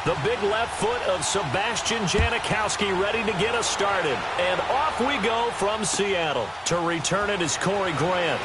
The big left foot of Sebastian Janikowski ready to get us started. And off we go from Seattle. To return it is Corey Grant.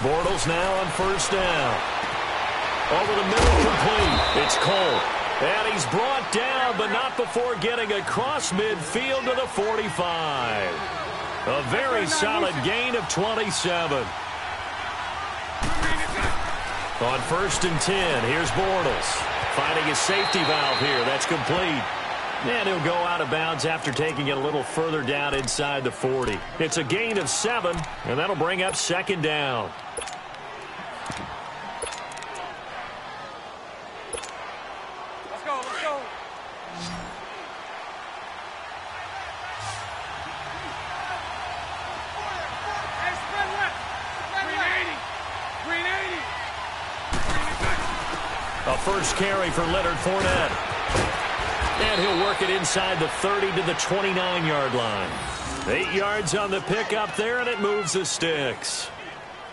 Bortles now on first down. Over the middle, complete. It's Cole. And he's brought down, but not before getting across midfield to the 45. A very solid gain of 27. On first and 10, here's Bortles. Finding his safety valve here. That's complete. And he'll go out of bounds after taking it a little further down inside the 40. It's a gain of 7, and that'll bring up second down. Let's go, let's go. Hey, spread left. 380. 380. A first carry for Leonard Fournette. And he'll work it inside the 30 to the 29-yard line. 8 yards on the pickup there, and it moves the sticks.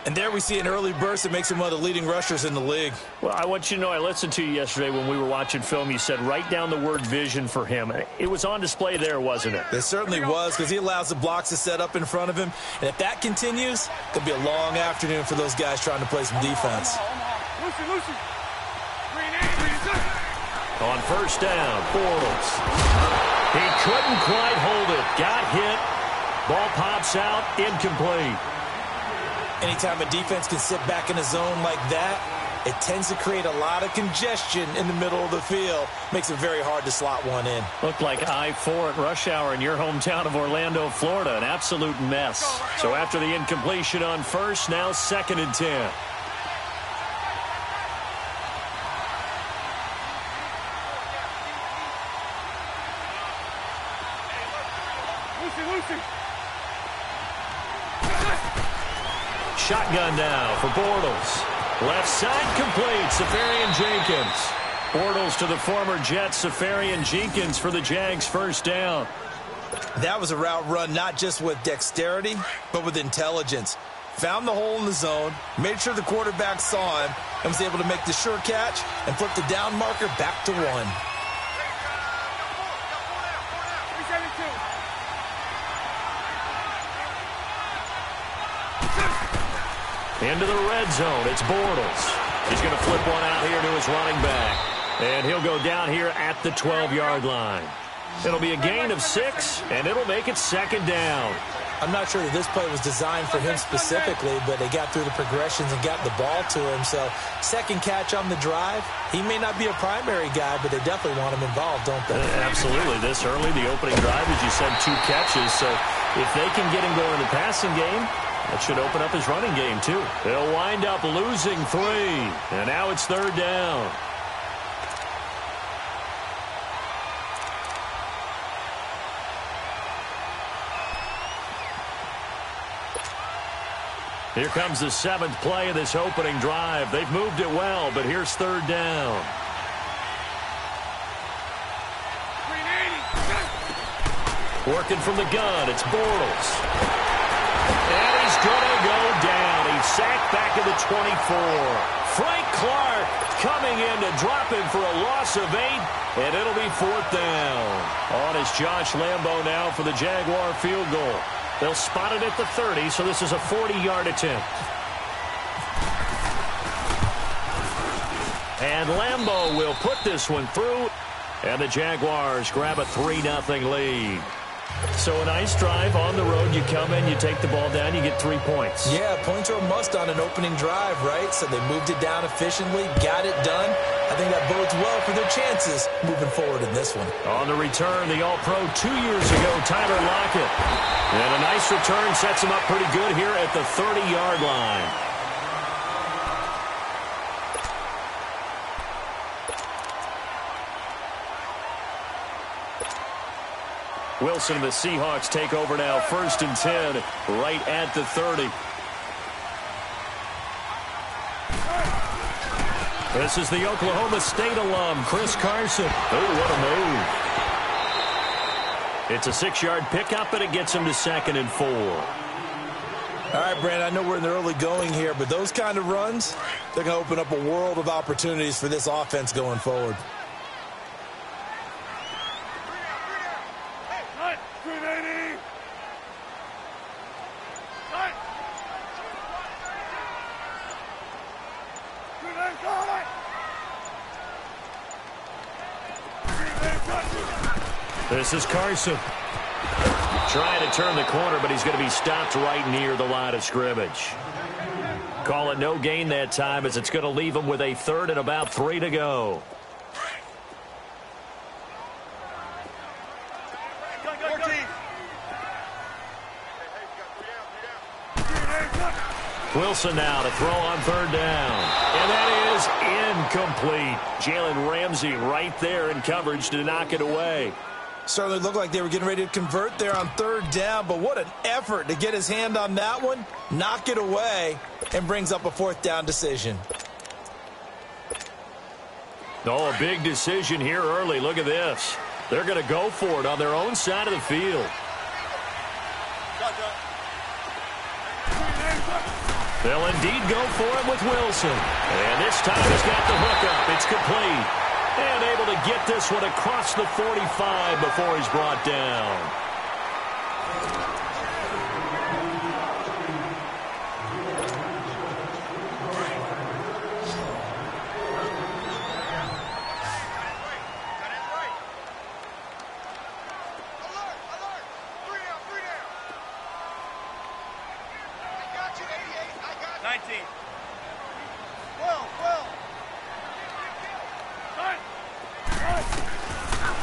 And there we see an early burst that makes him one of the leading rushers in the league. Well, I want you to know I listened to you yesterday when we were watching film. You said write down the word vision for him. It was on display there, wasn't it? It certainly was, because he allows the blocks to set up in front of him. And if that continues, it'll be a long afternoon for those guys trying to play some defense. Lucy. On first down, Bortles. He couldn't quite hold it. Got hit. Ball pops out, incomplete. Anytime a defense can sit back in a zone like that, it tends to create a lot of congestion in the middle of the field. Makes it very hard to slot one in. Looked like I-4 at rush hour in your hometown of Orlando, Florida. An absolute mess. So after the incompletion on first, now second and 10. Shotgun now for Bortles. Left side complete. Safarian Jenkins. Bortles to the former Jet, Safarian Jenkins for the Jags first down. That was a route run not just with dexterity, but with intelligence. Found the hole in the zone, made sure the quarterback saw him, and was able to make the sure catch and flip the down marker back to 1. Into the red zone, it's Bortles. He's going to flip one out here to his running back. And he'll go down here at the 12-yard line. It'll be a gain of 6, and it'll make it second down. I'm not sure that this play was designed for him specifically, but they got through the progressions and got the ball to him. So second catch on the drive. He may not be a primary guy, but they definitely want him involved, don't they? Absolutely. This early, the opening drive, as you said, 2 catches. So if they can get him going in the passing game, that should open up his running game, too. They'll wind up losing 3, and now it's third down. Here comes the 7th play of this opening drive. They've moved it well, but here's third down. Working from the gun, it's Bortles. And he's going to go down. He's sacked back at the 24. Frank Clark coming in to drop him for a loss of 8, and it'll be 4th down. On is Josh Lambo now for the Jaguar field goal. They'll spot it at the 30, so this is a 40-yard attempt. And Lambo will put this one through, and the Jaguars grab a 3-0 lead. So a nice drive on the road. You come in, you take the ball down, you get 3 points. Yeah, points are a must on an opening drive, right? So they moved it down efficiently, got it done. I think that bodes well for their chances moving forward in this one. On the return, the All-Pro 2 years ago, Tyler Lockett. And a nice return sets him up pretty good here at the 30-yard line. Wilson and the Seahawks take over now, 1st and 10, right at the 30. This is the Oklahoma State alum, Chris Carson. Oh, what a move. It's a 6-yard pickup, and it gets him to 2nd and 4. All right, Brandon, I know we're in the early going here, but those kind of runs, they're going to open up a world of opportunities for this offense going forward. This is Carson. Trying to turn the corner, but he's going to be stopped right near the line of scrimmage. Call it no gain that time, as it's going to leave him with a 3rd and about 3 to go. Wilson now to throw on 3rd down. And that is incomplete. Jalen Ramsey right there in coverage to knock it away. Certainly looked like they were getting ready to convert there on 3rd down, but what an effort to get his hand on that one, knock it away, and brings up a 4th down decision. Oh, a big decision here early. Look at this. They're going to go for it on their own side of the field. They'll indeed go for it with Wilson. And this time he's got the hookup. It's complete. And able to get this one across the 45 before he's brought down.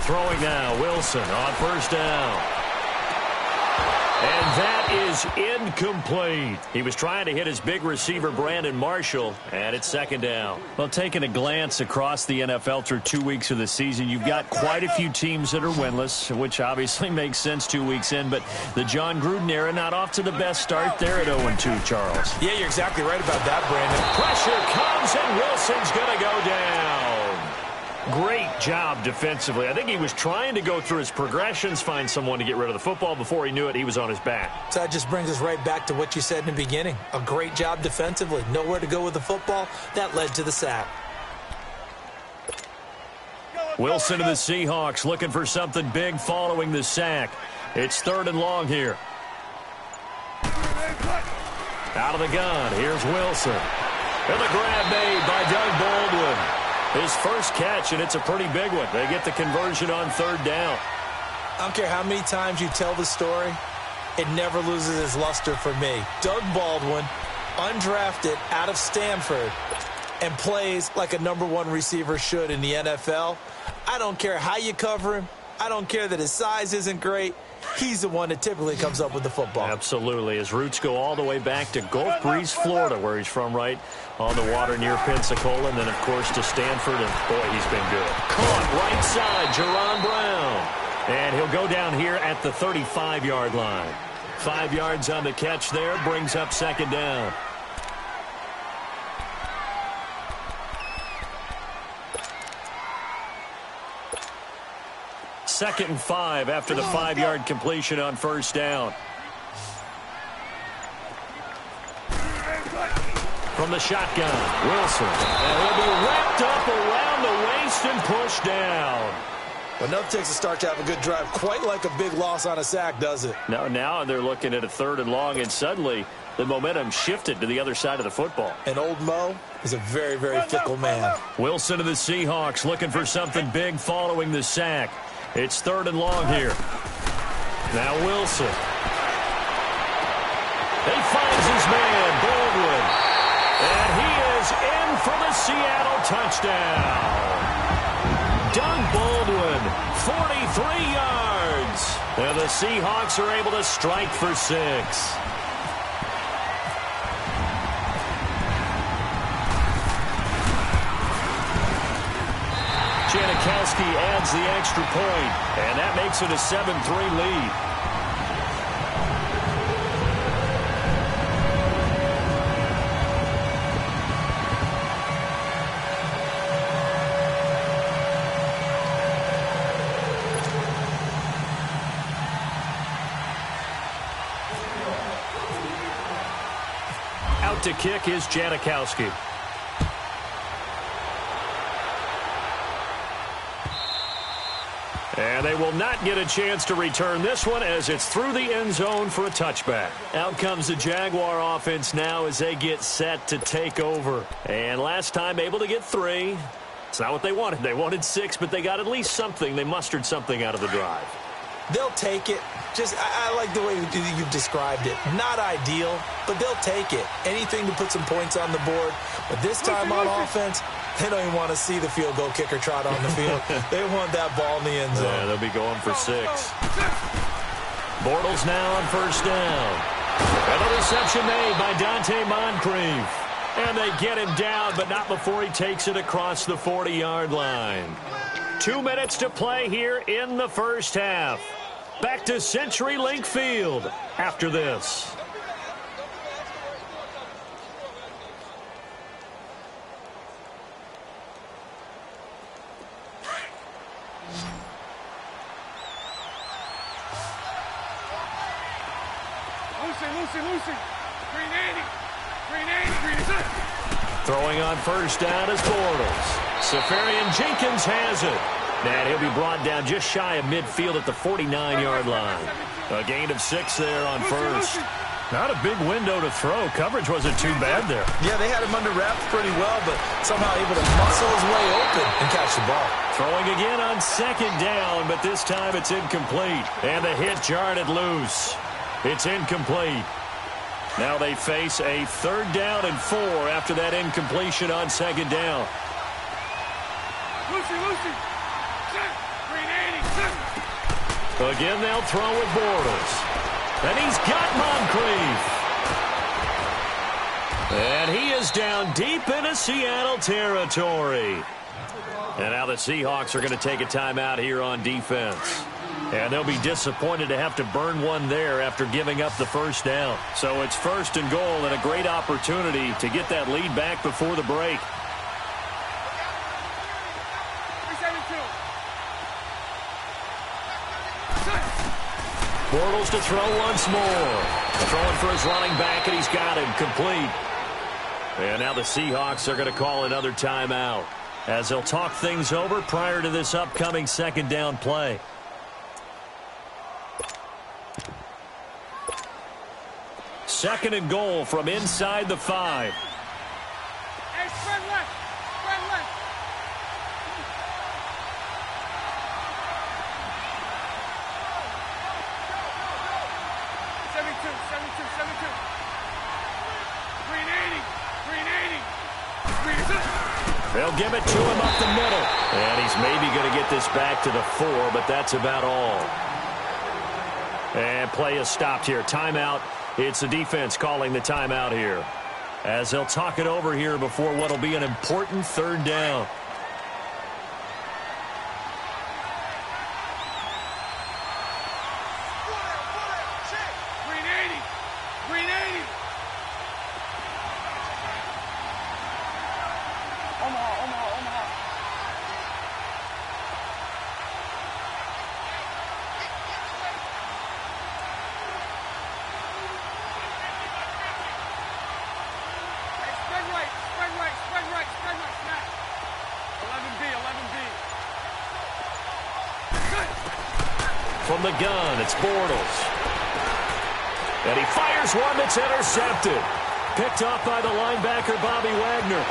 Throwing now, Wilson on 1st down. And that is incomplete. He was trying to hit his big receiver, Brandon Marshall, and it's 2nd down. Well, taking a glance across the NFL through 2 weeks of the season, you've got quite a few teams that are winless, which obviously makes sense 2 weeks in, but the John Gruden era not off to the best start there at 0-2, Charles. Yeah, you're exactly right about that, Brandon. Pressure comes, and Wilson's going to go down. Great job defensively. I think he was trying to go through his progressions, find someone to get rid of the football. Before he knew it, he was on his back. So that just brings us right back to what you said in the beginning. A great job defensively. Nowhere to go with the football. That led to the sack. Wilson and the Seahawks looking for something big following the sack. It's 3rd and long here. Out of the gun. Here's Wilson. And the grab made by Doug Baldwin. His first catch, and it's a pretty big one. They get the conversion on 3rd down. I don't care how many times you tell the story, it never loses its luster for me. Doug Baldwin, undrafted out of Stanford, and plays like a #1 receiver should in the NFL. I don't care how you cover him. I don't care that his size isn't great. He's the one that typically comes up with the football. Absolutely. His roots go all the way back to Gulf Breeze, Florida, where he's from, right on the water near Pensacola, and then, of course, to Stanford, and, boy, he's been good. Caught right side, Jerron Brown. And he'll go down here at the 35-yard line. 5 yards on the catch there, brings up 2nd down. Second and 5 after the 5-yard completion on 1st down. From the shotgun, Wilson. And he'll be wrapped up around the waist and pushed down. Well, enough takes a start to have a good drive. Quite like a big loss on a sack, does it? Now they're looking at a 3rd and long, and suddenly the momentum shifted to the other side of the football. And old Mo is a very, very fickle man. Wilson and the Seahawks looking for something big following the sack. It's 3rd and long here. Now Wilson. He finds his man, Baldwin. And he is in for the Seattle touchdown. Doug Baldwin, 43 yards. And the Seahawks are able to strike for 6. Janikowski adds the extra point, and that makes it a 7-3 lead. Out to kick is Janikowski. And they will not get a chance to return this one as it's through the end zone for a touchback. Out comes the Jaguar offense now as they get set to take over. And last time able to get 3. It's not what they wanted. They wanted 6, but they got at least something. They mustered something out of the drive. They'll take it. I like the way you've described it. Not ideal, but they'll take it. Anything to put some points on the board. But this time on offense, they don't even want to see the field goal kicker trot on the field. They want that ball in the end zone. Yeah, they'll be going for 6. Bortles now on first down. And a reception made by Dante Moncrief. And they get him down, but not before he takes it across the 40-yard line. 2 minutes to play here in the first half. Back to CenturyLink Field after this. Lucy. Green 80. Green 80. Throwing on first down is Bortles. Safarian Jenkins has it. And he'll be brought down just shy of midfield at the 49-yard line. A gain of 6 there on first. Not a big window to throw. Coverage wasn't too bad there. Yeah, they had him under wraps pretty well, but somehow able to muscle his way open and catch the ball. Throwing again on second down, but this time it's incomplete. And the hit jarred it loose. It's incomplete. Now they face a 3rd down and 4 after that incompletion on second down. Lucy. Green 80. Again, they'll throw with Bortles. And he's got Moncrief. And he is down deep into Seattle territory. And now the Seahawks are going to take a timeout here on defense. And they'll be disappointed to have to burn one there after giving up the first down. So it's 1st and goal and a great opportunity to get that lead back before the break. Bortles to throw once more. Throwing for his running back, and he's got him complete. And now the Seahawks are going to call another timeout as they'll talk things over prior to this upcoming second down play. Second and goal from inside the 5. Hey, spread left. 72. Green 80. They'll give it to him up the middle. And he's maybe going to get this back to the 4, but that's about all. And play is stopped here. Timeout. It's the defense calling the timeout here, as they'll talk it over here before what will be an important 3rd down. Green 80. Omaha. Spread right. Snap. 11B. From the gun, it's Bortles. And he fires one that's intercepted. Picked off by the linebacker, Bobby Wagner.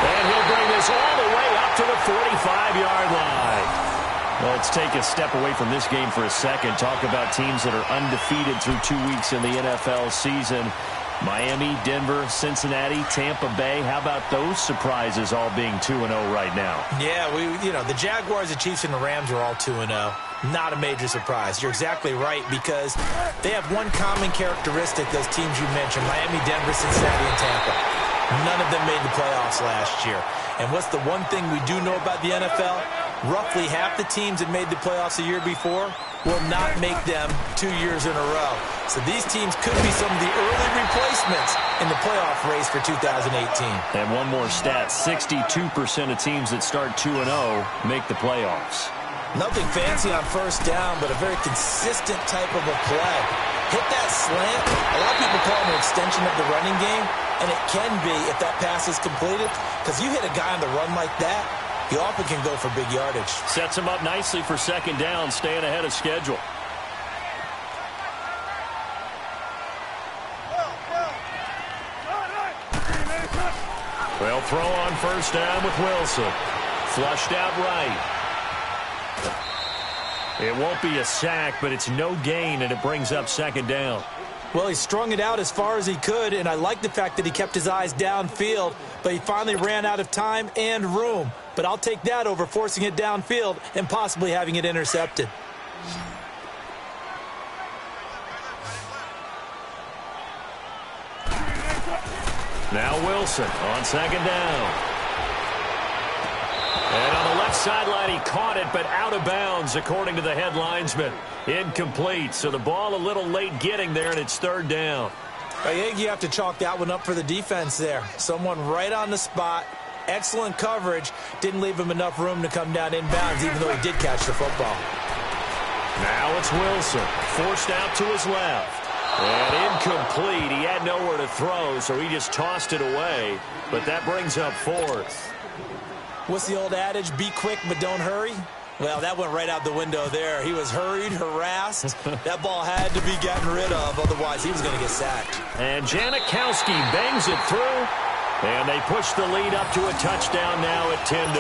And he'll bring this all the way up to the 45-yard line. Well, let's take a step away from this game for a second. Talk about teams that are undefeated through 2 weeks in the NFL season. Miami, Denver, Cincinnati, Tampa Bay. How about those surprises all being 2-0 right now? Yeah, the Jaguars, the Chiefs, and the Rams are all 2-0. Not a major surprise. You're exactly right, because they have one common characteristic, those teams you mentioned, Miami, Denver, Cincinnati, and Tampa. None of them made the playoffs last year. And what's the one thing we do know about the NFL? Roughly half the teams that made the playoffs a year before will not make them 2 years in a row. So these teams could be some of the early replacements in the playoff race for 2018. And one more stat, 62% of teams that start 2-0 make the playoffs. Nothing fancy on first down, but a very consistent type of a play. Hit that slant. A lot of people call it an extension of the running game, and it can be if that pass is completed, because you hit a guy on the run like that, he often can go for big yardage. Sets him up nicely for second down, staying ahead of schedule. They'll throw on first down with Wilson. Flushed out right. It won't be a sack, but it's no gain, and it brings up second down. Well, he strung it out as far as he could, and I like the fact that he kept his eyes downfield, but he finally ran out of time and room. But I'll take that over forcing it downfield and possibly having it intercepted. Now Wilson on second down. And on the left sideline, he caught it, but out of bounds, according to the head linesman. Incomplete, so the ball a little late getting there, and it's third down. I think you have to chalk that one up for the defense there. Someone right on the spot, excellent coverage, didn't leave him enough room to come down inbounds, even though he did catch the football. Now it's Wilson, forced out to his left. And incomplete. He had nowhere to throw, so he just tossed it away. But that brings up fourth. What's the old adage? Be quick, but don't hurry. Well, that went right out the window there. He was hurried, harassed. That ball had to be gotten rid of, otherwise he was going to get sacked. And Janikowski bangs it through. And they push the lead up to a touchdown now at 10-3.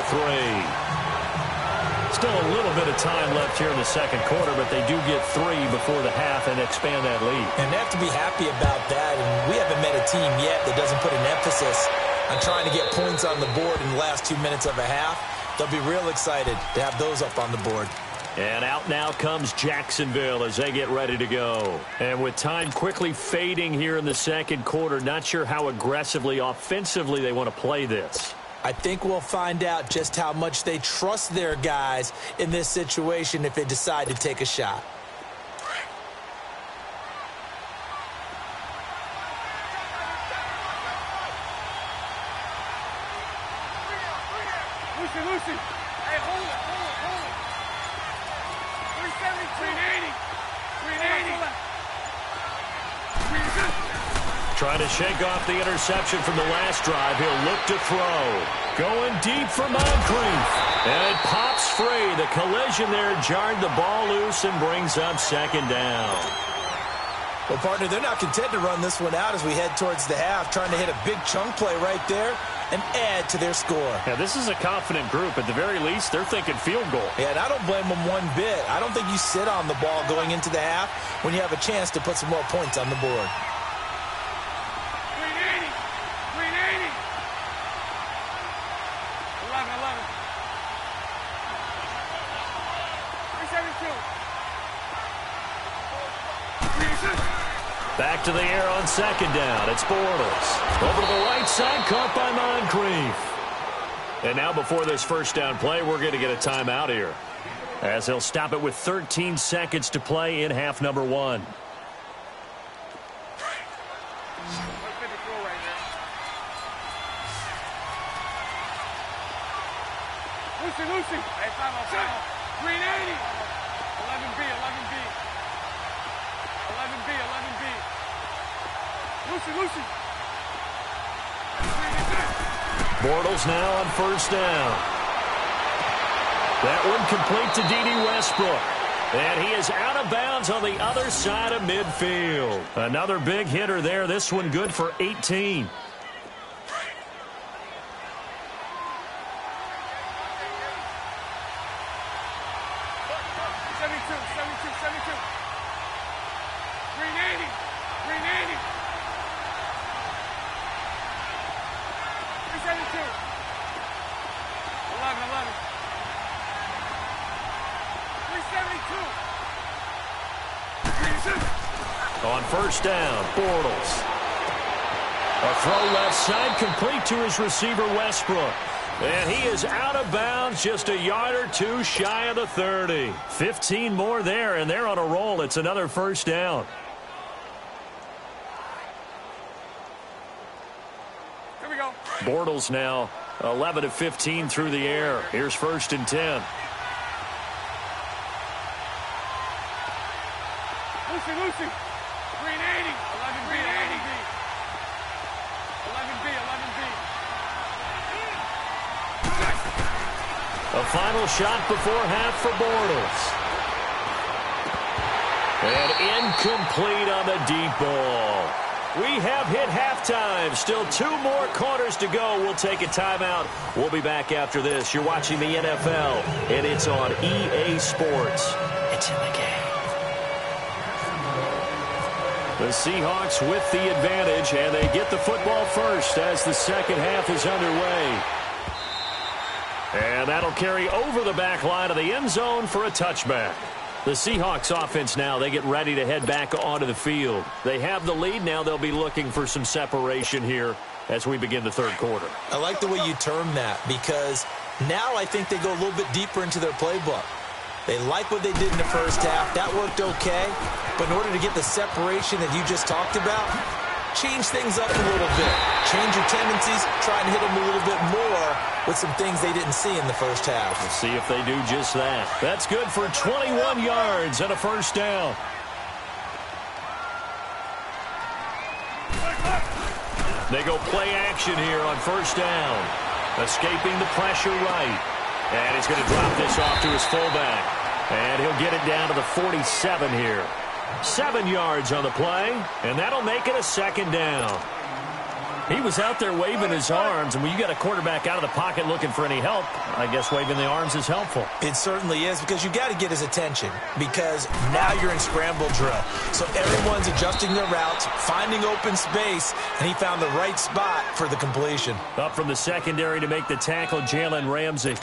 Still a little bit of time left here in the second quarter, but they do get 3 before the half and expand that lead. And they have to be happy about that. And we haven't met a team yet that doesn't put an emphasis on trying to get points on the board in the last 2 minutes of a half. They'll be real excited to have those up on the board. And out now comes Jacksonville as they get ready to go. And with time quickly fading here in the second quarter, not sure how aggressively, offensively they want to play this. I think we'll find out just how much they trust their guys in this situation if they decide to take a shot. Lucy. Hey, hold it. 370, 380. 380. Trying to shake off the interception from the last drive. He'll look to throw. Going deep for Moncrief. And it pops free. The collision there jarred the ball loose and brings up second down. Well, partner, they're not content to run this one out as we head towards the half, trying to hit a big chunk play right there and add to their score. Yeah, this is a confident group. At the very least, they're thinking field goal. Yeah, and I don't blame them one bit. I don't think you sit on the ball going into the half when you have a chance to put some more points on the board. 372. Back to the air on second down. It's Bortles. Over to the right side, caught by Moncrief. And now before this first down play, we're going to get a timeout here, as he'll stop it with 13 seconds to play in half number 1. Lucy. Hey, time out. 380. 11B. 11B. Lucy. Bortles now on first down. That one complete to D.D. Westbrook. And he is out of bounds on the other side of midfield. Another big hitter there. This one good for 18. On first down, Bortles. A throw left side, complete to his receiver, Westbrook. And he is out of bounds, just a yard or two shy of the 30. 15 more there, and they're on a roll. It's another first down. Here we go. Bortles now 11 of 15 through the air. Here's first and 10. Lucy. Green 80. 11B, 11B. 11B, 11B. A final shot before half for Bortles. And incomplete on the deep ball. We have hit halftime. Still 2 more quarters to go. We'll take a timeout. We'll be back after this. You're watching the NFL, and it's on EA Sports. It's in the game. The Seahawks with the advantage, and they get the football first as the second half is underway. And that'll carry over the back line of the end zone for a touchback. The Seahawks offense now, they get ready to head back onto the field. They have the lead. Now they'll be looking for some separation here as we begin the third quarter. I like the way you term that, because now I think they go a little bit deeper into their playbook. They like what they did in the first half. That worked okay. But in order to get the separation that you just talked about, change things up a little bit. Change your tendencies. Try and hit them a little bit more with some things they didn't see in the first half. We'll see if they do just that. That's good for 21 yards and a first down. They go play action here on first down. Escaping the pressure right. And he's going to drop this off to his fullback. And he'll get it down to the 47 here. 7 yards on the play, and that'll make it a second down. He was out there waving his arms, and when you got a quarterback out of the pocket looking for any help, I guess waving the arms is helpful. It certainly is, because you got to get his attention, because now you're in scramble drill. So everyone's adjusting their routes, finding open space, and he found the right spot for the completion. Up from the secondary to make the tackle, Jalen Ramsey.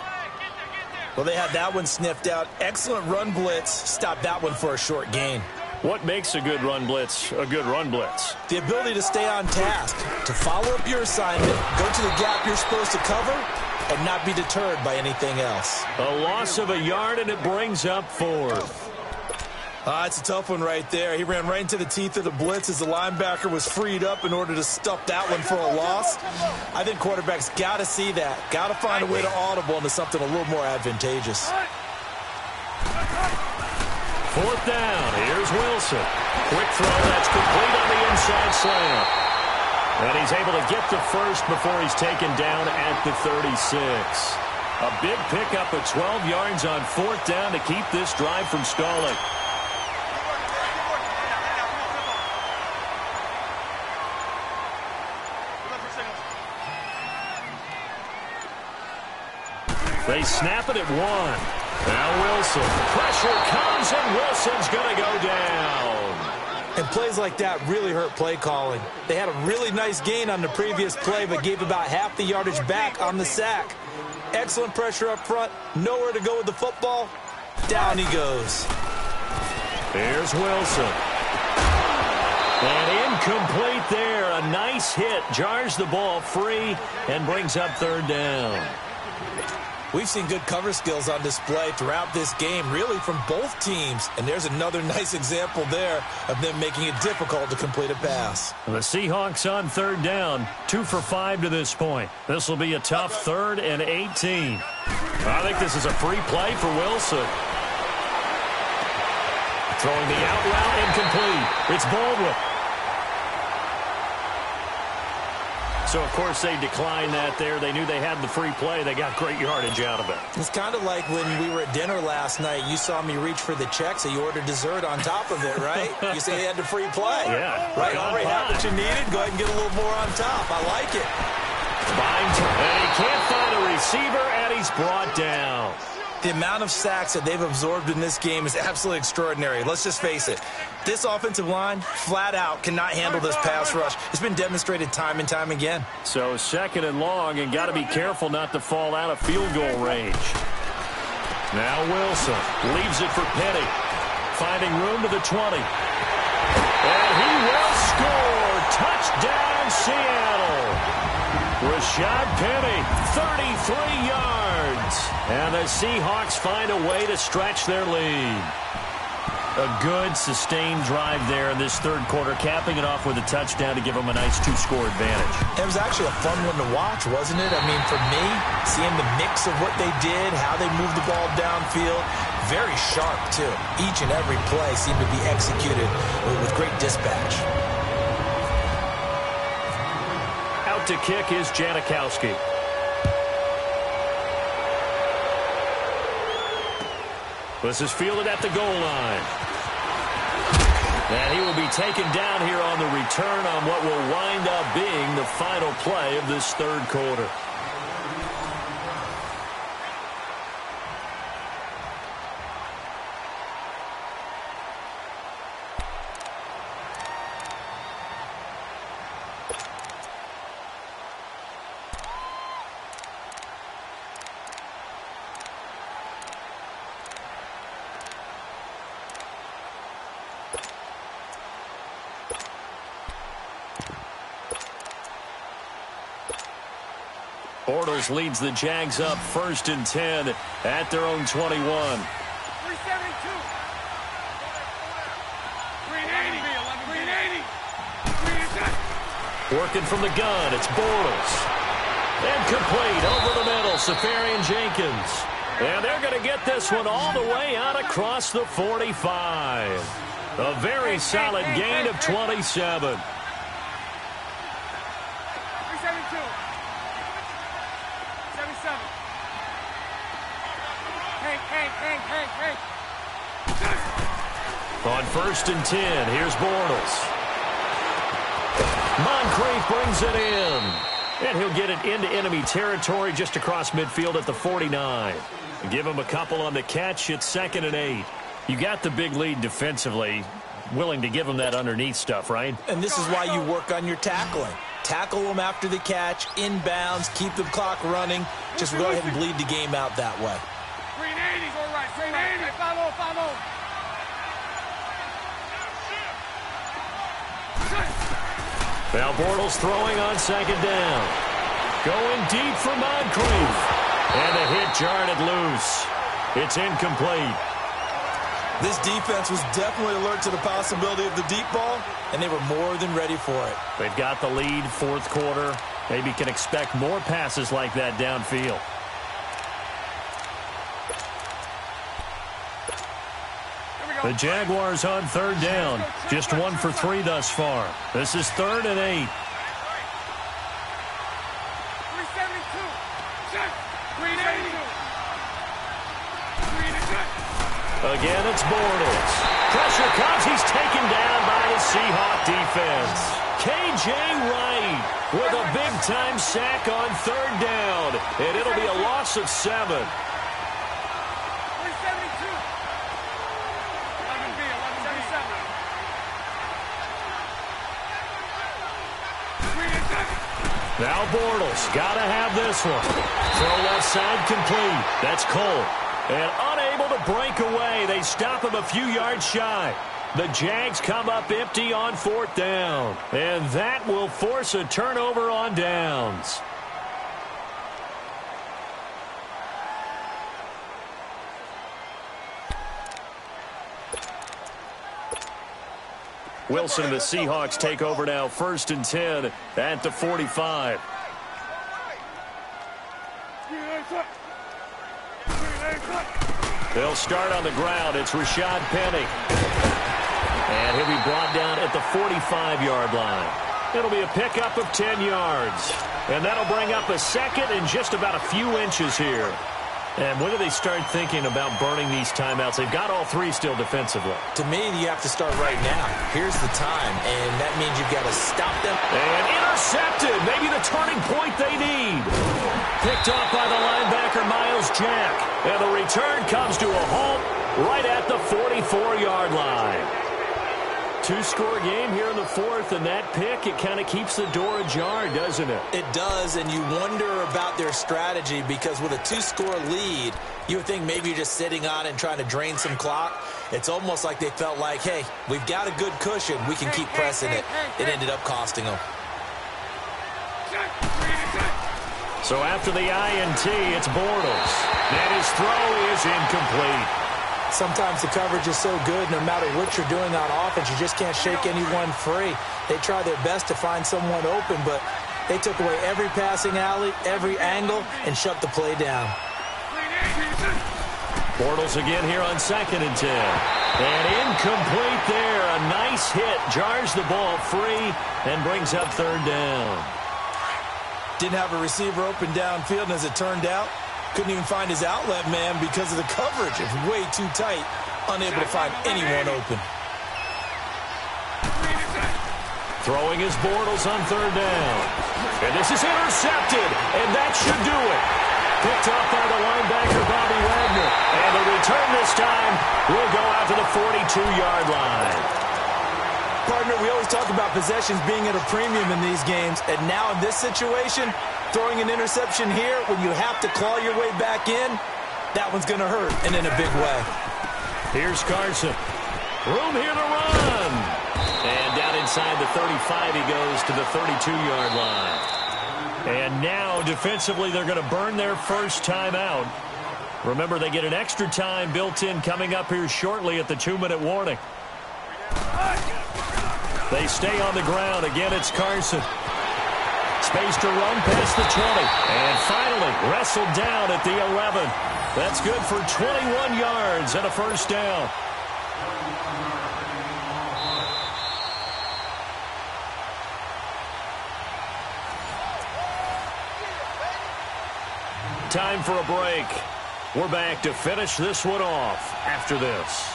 Well, they had that one sniffed out. Excellent run blitz. Stopped that one for a short gain. What makes a good run blitz a good run blitz? The ability to stay on task, to follow up your assignment, go to the gap you're supposed to cover, and not be deterred by anything else. A loss of a yard, and it brings up fourth. It's a tough one right there. He ran right into the teeth of the blitz as the linebacker was freed up in order to stuff that one for a loss. I think quarterbacks got to see that. Got to find a way to audible into something a little more advantageous. Fourth down. Here's Wilson. Quick throw. That's complete on the inside slant. And he's able to get the first before he's taken down at the 36. A big pickup of 12 yards on fourth down to keep this drive from stalling. They snap it at one. Now Wilson. Pressure comes, and Wilson's going to go down. And plays like that really hurt play calling. They had a really nice gain on the previous play, but gave about half the yardage back on the sack. Excellent pressure up front. Nowhere to go with the football. Down he goes. There's Wilson. And incomplete there. A nice hit. Jars the ball free and brings up third down. We've seen good cover skills on display throughout this game, really from both teams. And there's another nice example there of them making it difficult to complete a pass. The Seahawks on third down, 2 for 5 to this point. This will be a tough 3rd and 18. I think this is a free play for Wilson. Throwing the out route incomplete. It's Baldwin. So, of course, they declined that there. They knew they had the free play. They got great yardage out of it. It's kind of like when we were at dinner last night. You saw me reach for the check, so you ordered dessert on top of it, right? You say you had the free play. Yeah. Right, already had what you needed. Go ahead and get a little more on top. I like it. And he can't find a receiver, and he's brought down. The amount of sacks that they've absorbed in this game is absolutely extraordinary. Let's just face it. This offensive line, flat out, cannot handle this pass rush. It's been demonstrated time and time again. So 2nd and long, and got to be careful not to fall out of field goal range. Now Wilson leaves it for Penny. finding room to the 20. And he will score. Touchdown, Seattle. Rashad Penny, 33 yards. And the Seahawks find a way to stretch their lead. A good, sustained drive there in this third quarter, capping it off with a touchdown to give them a nice two-score advantage. It was actually a fun one to watch, wasn't it? I mean, for me, seeing the mix of what they did, how they moved the ball downfield, very sharp, too. Each and every play seemed to be executed with great dispatch. Out to kick is Janikowski. This is fielded at the goal line. And he will be taken down here on the return on what will wind up being the final play of this third quarter. Bortles leads the Jags up 1st and 10 at their own 21. 372. 380. 380. Working from the gun, it's Bortles. Incomplete over the middle, Safarian Jenkins. And they're going to get this one all the way out across the 45. A very solid gain of 27. 372. 77. Hey. On 1st and 10, here's Bortles. Moncrief brings it in. And he'll get it into enemy territory just across midfield at the 49. Give him a couple on the catch. It's 2nd and 8. You got the big lead defensively. Willing to give him that underneath stuff, right? And this is why you work on your tackling. Tackle them after the catch, inbounds, keep the clock running. Just go ahead and bleed the game out that way. 380's all right. 380. Follow. Now Bortles throwing on 2nd down. Going deep for Moncrief. And the hit jarred it loose. It's incomplete. This defense was definitely alert to the possibility of the deep ball, and they were more than ready for it. They've got the lead, 4th quarter. Maybe can expect more passes like that downfield. The Jaguars on 3rd down. Just 1 for 3 thus far. This is 3rd and 8. 372. 380. Again, it's Bortles. Pressure comes. He's taken down by the Seahawk defense. K.J. Wright with a big-time sack on 3rd down. And it'll be a loss of 7. 372. 11B, 1177. Now Bortles got to have this one. Throw left side complete. That's Cole. And unable to break away. They stop him a few yards shy. The Jags come up empty on 4th down. And that will force a turnover on downs. Wilson and the Seahawks take over now 1st and 10 at the 45. They'll start on the ground. It's Rashad Penny. And he'll be brought down at the 45-yard line. It'll be a pickup of 10 yards. And that'll bring up a 2nd and just about a few inches here. And when do they start thinking about burning these timeouts? They've got all 3 still defensively. To me, you have to start right now. Here's the time, and that means you've got to stop them. And intercepted. Maybe the turning point they need. Picked off by the linebacker, Miles Jack. And the return comes to a halt right at the 44-yard line. two-score game here in the fourth, and that pick, it kind of keeps the door ajar, doesn't it? It does, and you wonder about their strategy because with a two-score lead, you would think maybe you're just sitting on it and trying to drain some clock. It's almost like they felt like, hey, we've got a good cushion. We can keep pressing it. It ended up costing them. So after the INT, it's Bortles. And his throw is incomplete. Sometimes the coverage is so good, no matter what you're doing on offense, you just can't shake anyone free. They try their best to find someone open, but they took away every passing alley, every angle, and shut the play down. Bortles again here on 2nd and 10. And incomplete there. A nice hit. Jars the ball free and brings up 3rd down. Didn't have a receiver open downfield, and as it turned out, couldn't even find his outlet man because of the coverage. It's way too tight, unable to find anyone open. Throwing his Bortles on 3rd down. And this is intercepted, and that should do it. Picked off by the linebacker, Bobby Wagner. And the return this time will go out to the 42-yard line. Partner, we always talk about possessions being at a premium in these games, and now in this situation, throwing an interception here when you have to claw your way back in, that one's going to hurt, and in a big way. Here's Carson. Room here to run. And down inside the 35, he goes to the 32-yard line. And now, defensively, they're going to burn their first timeout. Remember, they get an extra time built in coming up here shortly at the 2-minute warning. They stay on the ground. Again, it's Carson. Space to run past the 20. And finally, wrestled down at the 11. That's good for 21 yards and a first down. Time for a break. We're back to finish this one off after this.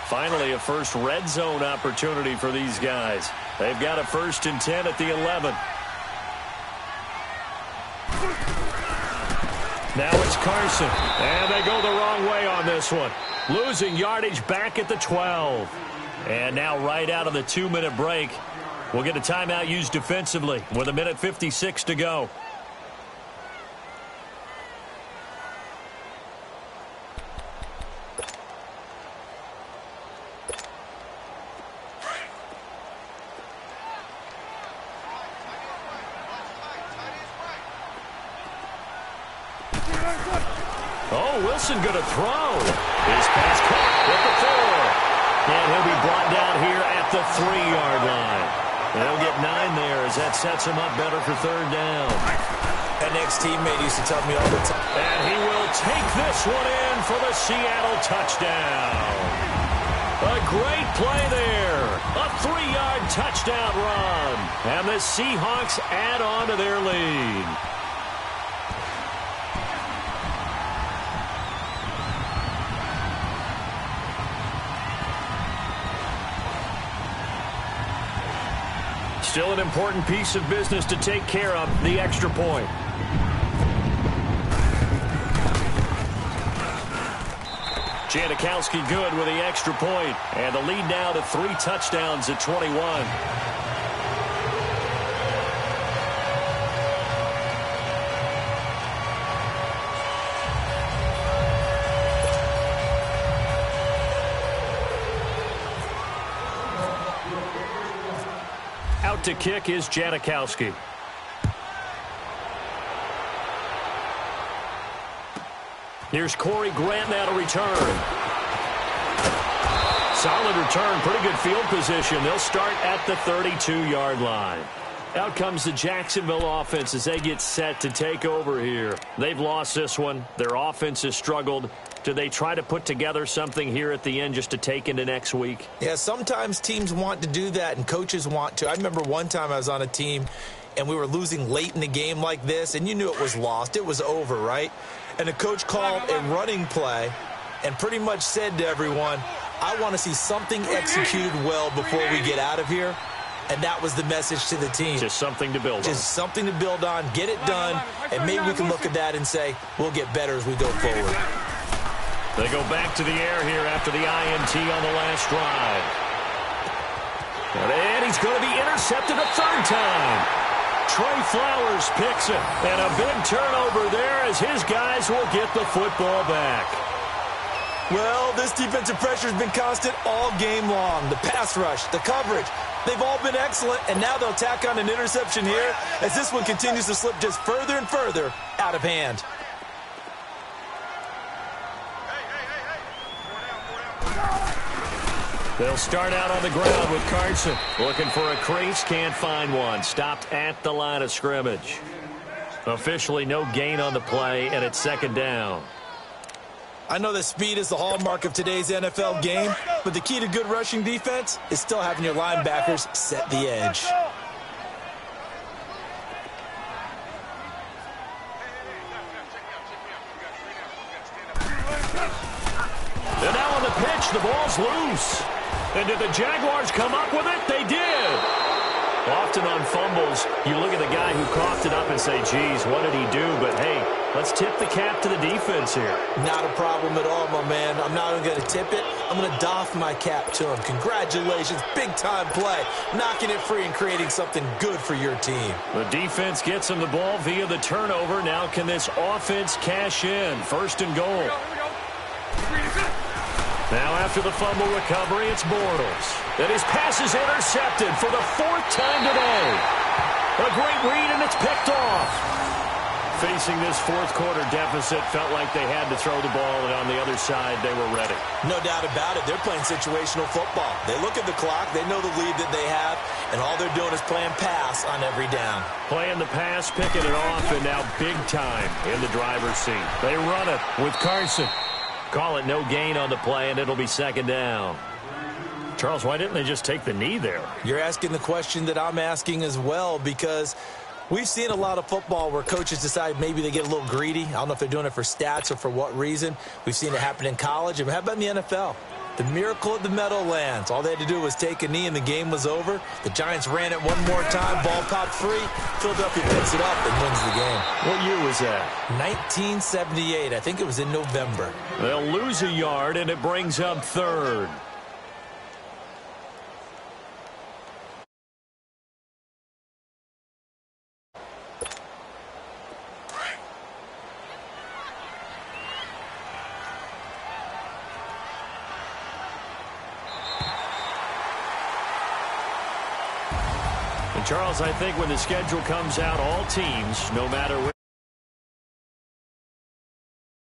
Finally, a first red zone opportunity for these guys. They've got a 1st and 10 at the 11. Now it's Carson. And they go the wrong way on this one. Losing yardage back at the 12. And now right out of the 2-minute break, we'll get a timeout used defensively with 1:56 to go. Oh, Wilson going to throw. His pass caught at the 4. And he'll be brought down here at the 3-yard line. They'll get 9 there as that sets him up better for 3rd down. An ex-teammate used to tell me all the time. And he will take this one in for the Seattle touchdown. A great play there. A 3-yard touchdown run. And the Seahawks add on to their lead. Still an important piece of business to take care of, the extra point. Janikowski good with the extra point. And the lead now to 3 touchdowns at 21. Out to kick is Janikowski. Here's Corey Grant now to return. Solid return, pretty good field position. They'll start at the 32-yard line. Out comes the Jacksonville offense as they get set to take over here. They've lost this one. Their offense has struggled. Do they try to put together something here at the end just to take into next week? Yeah, sometimes teams want to do that and coaches want to. I remember one time I was on a team and we were losing late in the game like this, and you knew it was lost. It was over, right? And the coach called a running play and pretty much said to everyone, I want to see something executed well before we get out of here. And that was the message to the team. Just something to build on. Just something to build on, get it done, and maybe we can look at that and say, we'll get better as we go forward. They go back to the air here after the INT on the last drive. And he's going to be intercepted a third time. Trey Flowers picks it. And a big turnover there as his guys will get the football back. Well, this defensive pressure has been constant all game long. The pass rush, the coverage, they've all been excellent, and now they'll tack on an interception here as this one continues to slip just further and further out of hand. They'll start out on the ground with Carson. Looking for a crease, can't find one. Stopped at the line of scrimmage. Officially no gain on the play, and it's second down. I know that speed is the hallmark of today's NFL game, but the key to good rushing defense is still having your linebackers set the edge. And now on the pitch, the ball's loose. And did the Jaguars come up with it? They did. Often on fumbles, you look at the guy who coughed it up and say, geez, what did he do? But, hey, let's tip the cap to the defense here. Not a problem at all, my man. I'm not even going to tip it. I'm going to doff my cap to him. Congratulations. Big-time play. Knocking it free and creating something good for your team. The defense gets him the ball via the turnover. Now can this offense cash in? First and goal. Now after the fumble recovery, it's Bortles. And his pass is intercepted for the fourth time today. A great read, and it's picked off. Facing this fourth quarter deficit, felt like they had to throw the ball, and on the other side, they were ready. No doubt about it. They're playing situational football. They look at the clock. They know the lead that they have, and all they're doing is playing pass on every down. Playing the pass, picking it off, and now big time in the driver's seat. They run it with Carson. Call it no gain on the play, and it'll be second down. Charles, why didn't they just take the knee there? You're asking the question that I'm asking as well, because we've seen a lot of football where coaches decide maybe they get a little greedy. I don't know if they're doing it for stats or for what reason. We've seen it happen in college. And how about in the NFL? The miracle of the Meadowlands. All they had to do was take a knee, and the game was over. The Giants ran it one more time. Ball popped free. Philadelphia picks it up and wins the game. What year was that? 1978. I think it was in November. They'll lose a yard, and it brings up third. And Charles, I think when the schedule comes out, all teams, no matter where